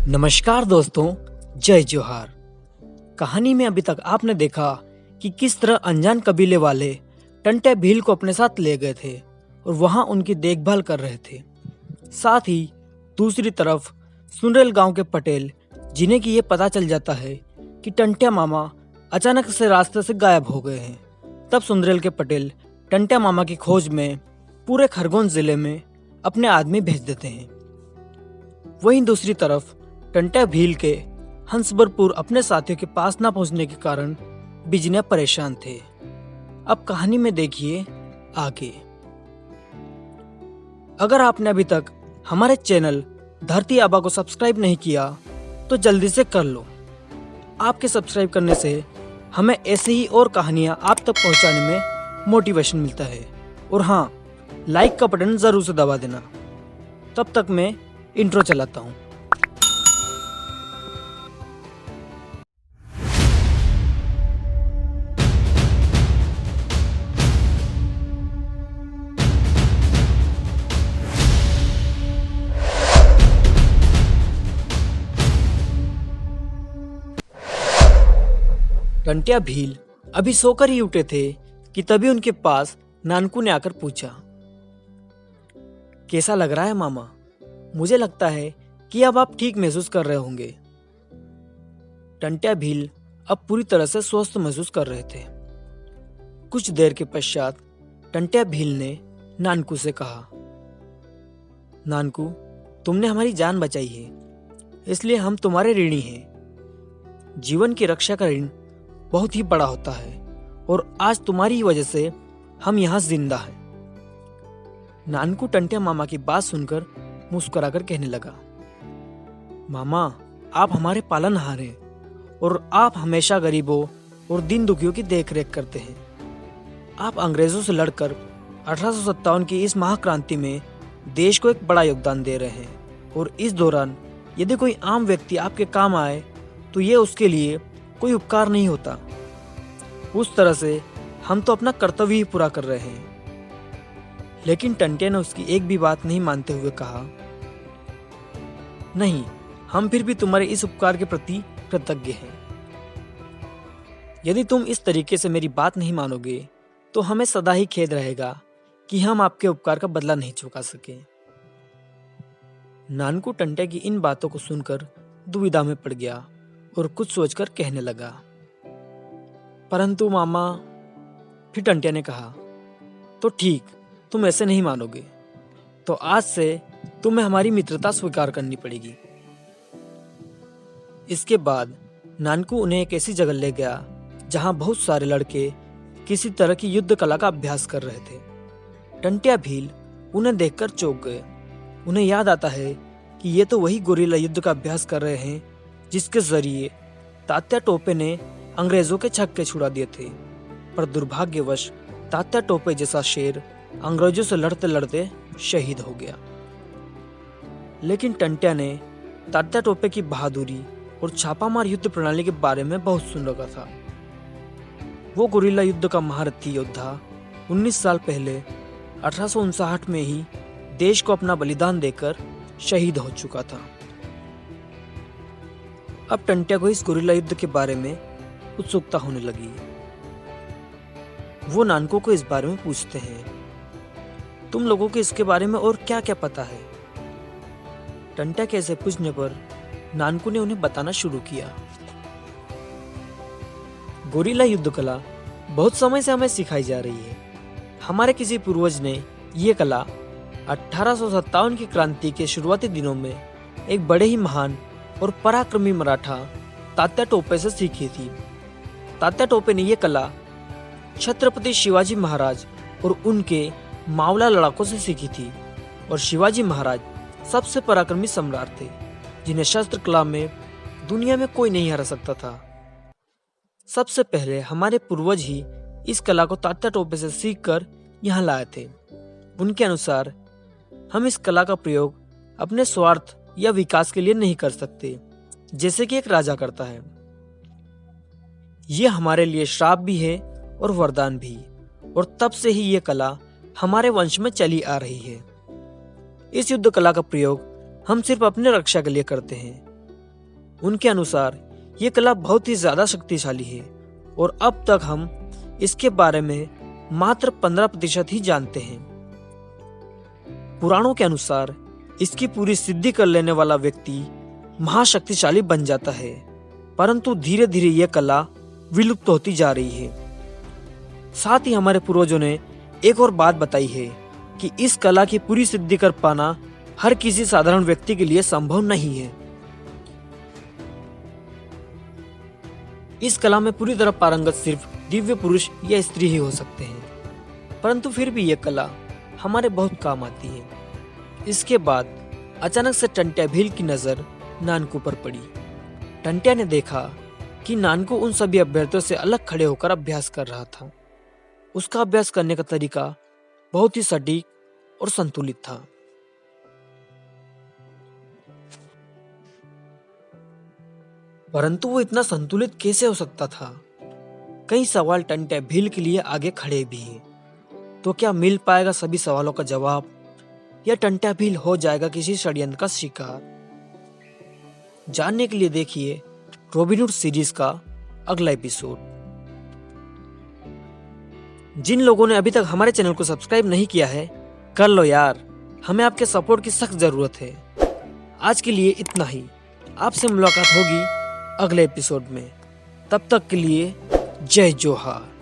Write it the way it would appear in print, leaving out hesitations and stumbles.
नमस्कार दोस्तों, जय जोहार। कहानी में अभी तक आपने देखा कि किस तरह अनजान कबीले वाले टंटे भील को अपने साथ ले गए थे और वहां उनकी देखभाल कर रहे थे। साथ ही दूसरी तरफ सुनरेल गांव के पटेल, जिन्हें कि ये पता चल जाता है कि टंटिया मामा अचानक से रास्ते से गायब हो गए हैं। तब सुनरेल के पटेल टंटिया मामा की खोज में पूरे खरगोन जिले में अपने आदमी भेज देते हैं। वहीं दूसरी तरफ टंटिया भील के हंसबरपुर अपने साथियों के पास न पहुंचने के कारण बिजने परेशान थे। अब कहानी में देखिए आगे। अगर आपने अभी तक हमारे चैनल धरती आबा को सब्सक्राइब नहीं किया तो जल्दी से कर लो। आपके सब्सक्राइब करने से हमें ऐसे ही और कहानियां आप तक पहुंचाने में मोटिवेशन मिलता है। और हाँ, लाइक का बटन जरूर से दबा देना। तब तक मैं इंट्रो चलाता हूँ। टंटिया भील अभी सोकर ही उठे थे कि तभी उनके पास नानकू ने आकर पूछा, कैसा लग रहा है मामा? मुझे लगता है कि अब आप ठीक महसूस कर रहे होंगे। टंटिया भील अब पूरी तरह से स्वस्थ महसूस कर रहे थे। कुछ देर के पश्चात टंटिया भील ने नानकू से कहा, नानकू, तुमने हमारी जान बचाई है, इसलिए हम तुम्हारे ऋणी हैं। जीवन की रक्षा का ऋण बहुत ही बड़ा होता है और आज तुम्हारी ही वजह से हम यहाँ जिंदा हैं। नानकू टंटिया मामा की बात सुनकर मुस्कुराकर कहने लगा, मामा, आप हमारे पालनहार हैं और आप हमेशा गरीबों और दीन दुखियों की देखरेख करते हैं। आप अंग्रेजों से लड़कर 1857 की इस महाक्रांति में देश को एक बड़ा योगदान दे रहे हैं और इस दौरान यदि कोई आम व्यक्ति आपके काम आए तो ये उसके लिए कोई उपकार नहीं होता। उस तरह से हम तो अपना कर्तव्य ही पूरा कर रहे हैं। लेकिन टंटिया ने उसकी एक भी बात नहीं मानते हुए कहा, नहीं, हम फिर भी तुम्हारे इस उपकार के प्रति कृतज्ञ हैं। यदि तुम इस तरीके से मेरी बात नहीं मानोगे तो हमें सदा ही खेद रहेगा कि हम आपके उपकार का बदला नहीं चुका सके। नानकू टंटिया की इन बातों को सुनकर दुविधा में पड़ गया और कुछ सोचकर कहने लगा, परंतु मामा। फिर टंटिया ने कहा, तो ठीक, तुम ऐसे नहीं मानोगे तो आज से तुम्हें हमारी मित्रता स्वीकार करनी पड़ेगी। इसके बाद नानकू उन्हें एक ऐसी जगह ले गया जहां बहुत सारे लड़के किसी तरह की युद्ध कला का अभ्यास कर रहे थे। टंटिया भील उन्हें देखकर चौंक गए। उन्हें याद आता है कि ये तो वही गोरिल्ला युद्ध का अभ्यास कर रहे हैं जिसके जरिए तात्या टोपे ने अंग्रेजों के छक्के छुड़ा दिए थे। पर दुर्भाग्यवश तात्या टोपे जैसा शेर अंग्रेजों से लड़ते लड़ते शहीद हो गया। लेकिन टंटिया ने तात्या टोपे की बहादुरी और छापामार युद्ध प्रणाली के बारे में बहुत सुन रखा था। वो गोरिल्ला युद्ध का महारथी योद्धा 19 साल पहले 1859 में ही देश को अपना बलिदान देकर शहीद हो चुका था। अब टंटिया को इस गोरिल्ला युद्ध के बारे में उत्सुकता होने लगी। वो नानकू को इस बारे में पूछते हैं, तुम लोगों को इसके बारे में और क्या क्या पता है? टंटिया के ऐसे पूछने पर नानकू ने उन्हें बताना शुरू किया। गोरिल्ला युद्ध कला बहुत समय से हमें सिखाई जा रही है। हमारे किसी पूर्वज ने ये कला 1857 की क्रांति के शुरुआती दिनों में एक बड़े ही महान और पराक्रमी मराठा तात्या टोपे से सीखी थी। तात्या टोपे ने यह कला छत्रपति शिवाजी महाराज और उनके मावला लड़ाकों से सीखी थी। और शिवाजी महाराज सबसे पराक्रमी सम्राट थे जिन्हें शस्त्र कला में दुनिया में कोई नहीं हरा सकता था। सबसे पहले हमारे पूर्वज ही इस कला को तात्या टोपे से सीखकर यहाँ लाए थे। उनके अनुसार हम इस कला का प्रयोग अपने स्वार्थ या विकास के लिए नहीं कर सकते, जैसे कि एक राजा करता है। यह हमारे लिए श्राप भी है और वरदान भी, और तब से ही यह कला हमारे वंश में चली आ रही है। इस युद्ध कला का प्रयोग हम सिर्फ अपने रक्षा के लिए करते हैं। उनके अनुसार ये कला बहुत ही ज्यादा शक्तिशाली है और अब तक हम इसके बारे में मात्र 15% ही जानते हैं। पुराणों के अनुसार इसकी पूरी सिद्धि कर लेने वाला व्यक्ति महाशक्तिशाली बन जाता है, परंतु धीरे धीरे यह कला विलुप्त होती जा रही है। साथ ही हमारे पूर्वजों ने एक और बात बताई है कि इस कला की पूरी सिद्धि कर पाना हर किसी साधारण व्यक्ति के लिए संभव नहीं है। इस कला में पूरी तरह पारंगत सिर्फ दिव्य पुरुष या स्त्री ही हो सकते हैं, परंतु फिर भी यह कला हमारे बहुत काम आती है। इसके बाद अचानक से टंट्या भील की नजर नानकू पर पड़ी। टंट्या ने देखा कि नानकू उन सभी अभ्यर्थियों से अलग खड़े होकर अभ्यास कर रहा था। उसका अभ्यास करने का तरीका बहुत ही सटीक और संतुलित था। परंतु वो इतना संतुलित कैसे हो सकता था? कई सवाल टंट्या भील के लिए आगे खड़े भी हैं। तो क्या मिल पाएगा सभी सवालों का जवाब, या टंट्या भील हो जाएगा किसी षड्यंत्र का शिकार? जानने के लिए देखिए रॉबिन हुड सीरीज का अगला एपिसोड। जिन लोगों ने अभी तक हमारे चैनल को सब्सक्राइब नहीं किया है, कर लो यार, हमें आपके सपोर्ट की सख्त जरूरत है। आज के लिए इतना ही। आपसे मुलाकात होगी अगले एपिसोड में। तब तक के लिए जय जोहार।